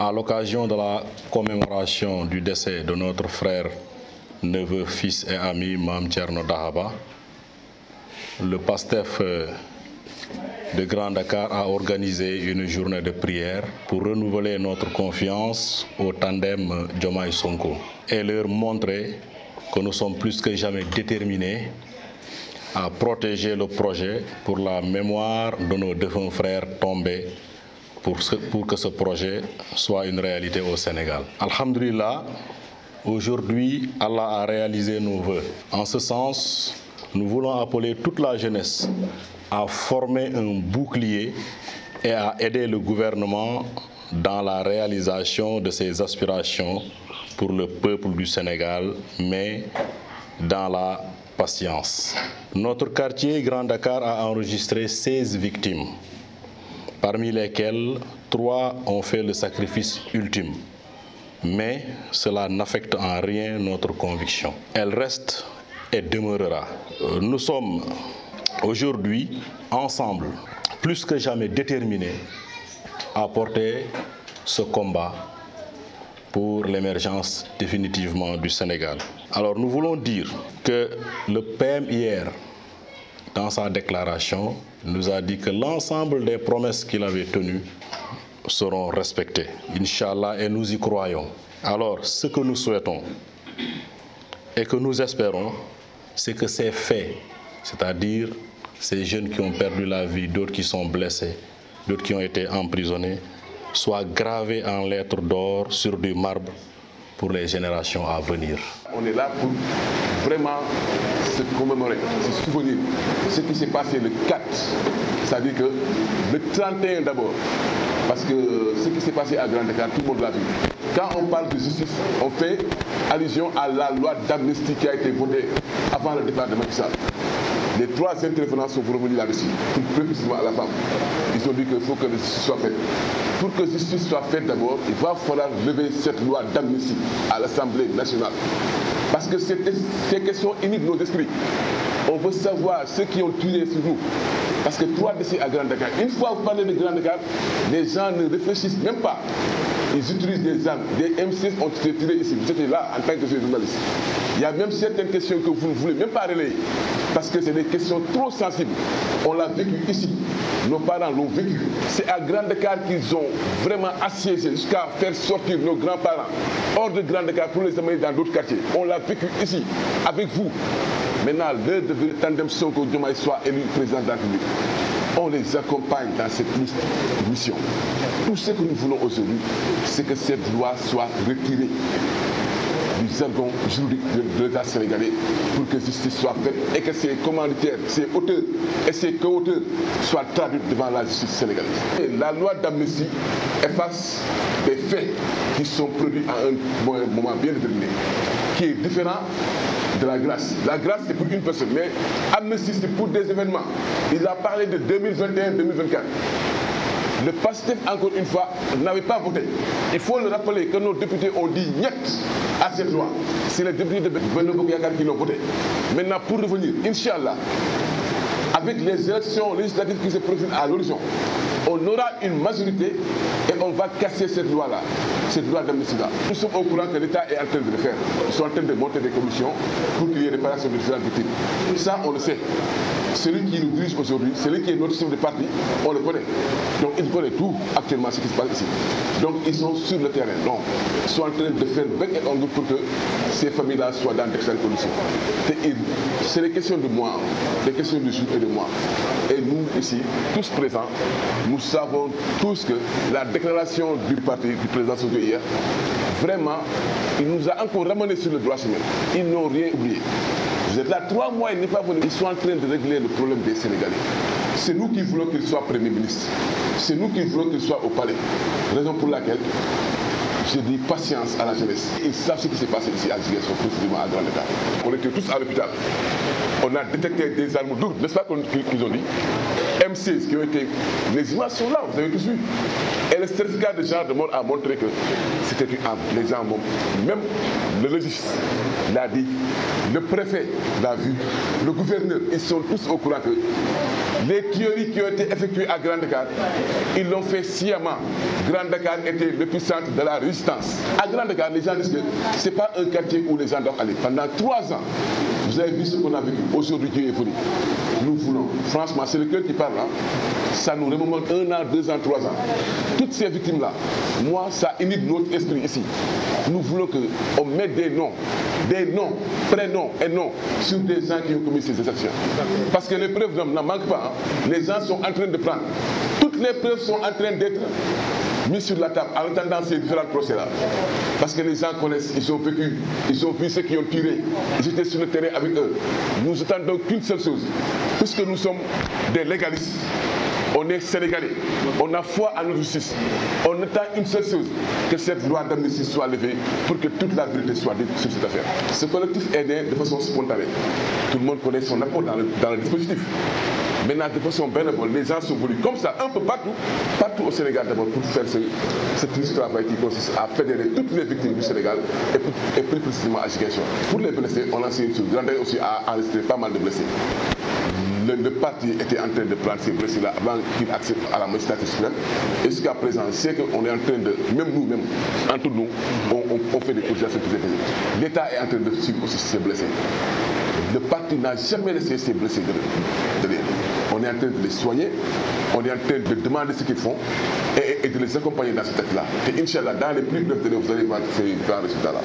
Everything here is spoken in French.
à l'occasion de la commémoration du décès de notre frère, neveu, fils et ami Mame Thierno Dahaba, le PASTEF de Grand Dakar a organisé une journée de prière pour renouveler notre confiance au tandem Diomaye Sonko et leur montrer que nous sommes plus que jamais déterminés à protéger le projet pour la mémoire de nos défunts frères tombés pour que ce projet soit une réalité au Sénégal. Alhamdulillah, aujourd'hui, Allah a réalisé nos vœux. En ce sens, nous voulons appeler toute la jeunesse à former un bouclier et à aider le gouvernement dans la réalisation de ses aspirations pour le peuple du Sénégal, mais dans la patience. Notre quartier Grand Dakar a enregistré 16 victimes, parmi lesquelles 3 ont fait le sacrifice ultime. Mais cela n'affecte en rien notre conviction. Elle reste et demeurera. Nous sommes aujourd'hui ensemble, plus que jamais déterminés à porter ce combat pour l'émergence définitivement du Sénégal. Alors nous voulons dire que le PM hier, dans sa déclaration, nous a dit que l'ensemble des promesses qu'il avait tenues seront respectées, Inch'Allah, et nous y croyons. Alors ce que nous souhaitons et que nous espérons, c'est que ces faits, c'est-à-dire ces jeunes qui ont perdu la vie, d'autres qui sont blessés, d'autres qui ont été emprisonnés, soient gravés en lettres d'or sur du marbre pour les générations à venir. On est là pour vraiment se commémorer, se souvenir de ce qui s'est passé le 4, c'est-à-dire que le 31 d'abord, parce que ce qui s'est passé à Grand Dakar, tout le monde l'a vu. Quand on parle de justice, on fait allusion à la loi d'amnistie qui a été votée avant le départ de Macky Sall. Les 3 intervenants sont revenus là-dessus, plus précisément à la femme. Ils ont dit qu'il faut que la justice soit faite. Pour que la justice soit faite d'abord, il va falloir lever cette loi d'amnistie à l'Assemblée nationale. Parce que ces questions inhibe nos esprits. On veut savoir ceux qui ont tiré sur nous. Parce que 3 décès à Grand Dakar. Une fois que vous parlez de Grand Dakar, les gens ne réfléchissent même pas. Ils utilisent des armes. Des M6 ont été tirés ici. Vous étiez là en tant que journaliste. Il y a même certaines questions que vous ne voulez même pas relayer. Parce que c'est des questions trop sensibles. On l'a vécu ici. Nos parents l'ont vécu. C'est à Grand Dakar qu'ils ont vraiment assiégé jusqu'à faire sortir nos grands-parents hors de Grand Dakar pour les amener dans d'autres quartiers. On l'a vécu ici, avec vous. Maintenant, l'heure de le tandem Sonko Diomaye soit élu président de la République. On les accompagne dans cette mission. Tout ce que nous voulons aujourd'hui, c'est que cette loi soit retirée du jargon juridique de l'État sénégalais pour que justice soit faite et que ces commanditaires, ces auteurs et ces co-auteurs soient traduits devant la justice sénégalaise. Et la loi d'amnistie efface des faits qui sont produits à un moment bien déterminé, qui est différent de la grâce. La grâce, c'est pour une personne, mais amnistie, c'est pour des événements. Il a parlé de 2021-2024. Le PASTEF, encore une fois, n'avait pas voté. Il faut le rappeler que nos députés ont dit « niet » à cette loi. C'est les députés de Benno Bokk Yakaar qui l'ont voté. Maintenant, pour revenir, Inch'Allah, avec les élections législatives qui se profilent à l'horizon, on aura une majorité et on va casser cette loi-là, cette loi d'amnistie-là. Nous sommes au courant que l'État est en train de le faire. Ils sont en train de monter des commissions pour qu'il y ait réparation de différentes victimes. Ça, on le sait. Celui qui nous dirige aujourd'hui, celui qui est notre chef de parti, on le connaît. Donc il connaît tout actuellement ce qui se passe ici. Donc ils sont sur le terrain. Donc ils sont en train de faire bec et ongle pour que ces familles-là soient dans d'excellentes conditions. C'est des questions de moi, des questions de jour et de moi. Et nous ici, tous présents, nous savons tous que la déclaration du parti du président Sonko hier, vraiment, il nous a encore ramené sur le droit chemin. Ils n'ont rien oublié. Vous êtes là 3 mois, il n'est pas venu. Ils sont en train de régler le problème des Sénégalais. C'est nous qui voulons qu'il soit Premier ministre. C'est nous qui voulons qu'il soit au palais. Raison pour laquelle je dis patience à la jeunesse. Ils savent ce qui s'est passé ici à Ziguinchor, précisément à Grand Dakar. On était tous à l'hôpital. On a détecté des armes lourdes, n'est-ce pas qu'ils ont dit? M16 qui ont été... Les images sont là, vous avez tous vu. Et le certificat de genre de mort a montré que c'était une arme. Les gens, même le légiste l'a dit, le préfet l'a vu, le gouverneur, ils sont tous au courant que Les tueries qui ont été effectuées à Grand Dakar, ils l'ont fait sciemment. Grand Dakar était l'épicentre de la résistance. À Grand Dakar, les gens disent que ce n'est pas un quartier où les gens doivent aller. Pendant 3 ans, vous avez vu ce qu'on a vécu. Aujourd'hui, Dieu est venu. Nous voulons, franchement, c'est le cœur qui parle. Hein. Ça nous remonte 1 an, 2 ans, 3 ans. Toutes ces victimes-là, moi, ça inhibe notre esprit ici. Nous voulons qu'on mette des noms, prénoms et noms sur des gens qui ont commis ces actions. Parce que les preuves n'en manquent pas. Hein. Les gens sont en train de prendre. Toutes les preuves sont en train d'être mises sur la table en attendant ces différents procès-là. Parce que les gens connaissent, ils ont vécu, ils ont vu ceux qui ont tiré, ils étaient sur le terrain avec eux. Nous attendons qu'une seule chose, puisque nous sommes des légalistes. On est sénégalais, on a foi en notre justice. On attend une seule chose, que cette loi d'amnistie soit levée pour que toute la vérité soit dite sur cette affaire. Ce collectif est né de façon spontanée. Tout le monde connaît son apport dans le dispositif. Maintenant, de façon bénévole, les gens sont venus comme ça, un peu partout au Sénégal d'abord, pour faire ce triste travail qui consiste à fédérer toutes les victimes du Sénégal et plus précisément à Ziguinchor. Pour les blessés, on a essayé de Grand Dakar aussi à enregistrer pas mal de blessés. Le parti était en train de prendre ces blessés-là avant qu'il accède à la magistrature suprême. Et jusqu'à présent, c'est qu'on est en train de, même nous-mêmes, entre nous, on fait des cotisations sur ces blessés. L'État est en train de suivre aussi ces blessés. Le parti n'a jamais laissé ces blessés derrière. On est en train de les soigner, on est en train de demander ce qu'ils font et de les accompagner dans cette tête-là. Et Inch'Allah, dans les plus brefs délais, vous allez voir ces grands résultats-là.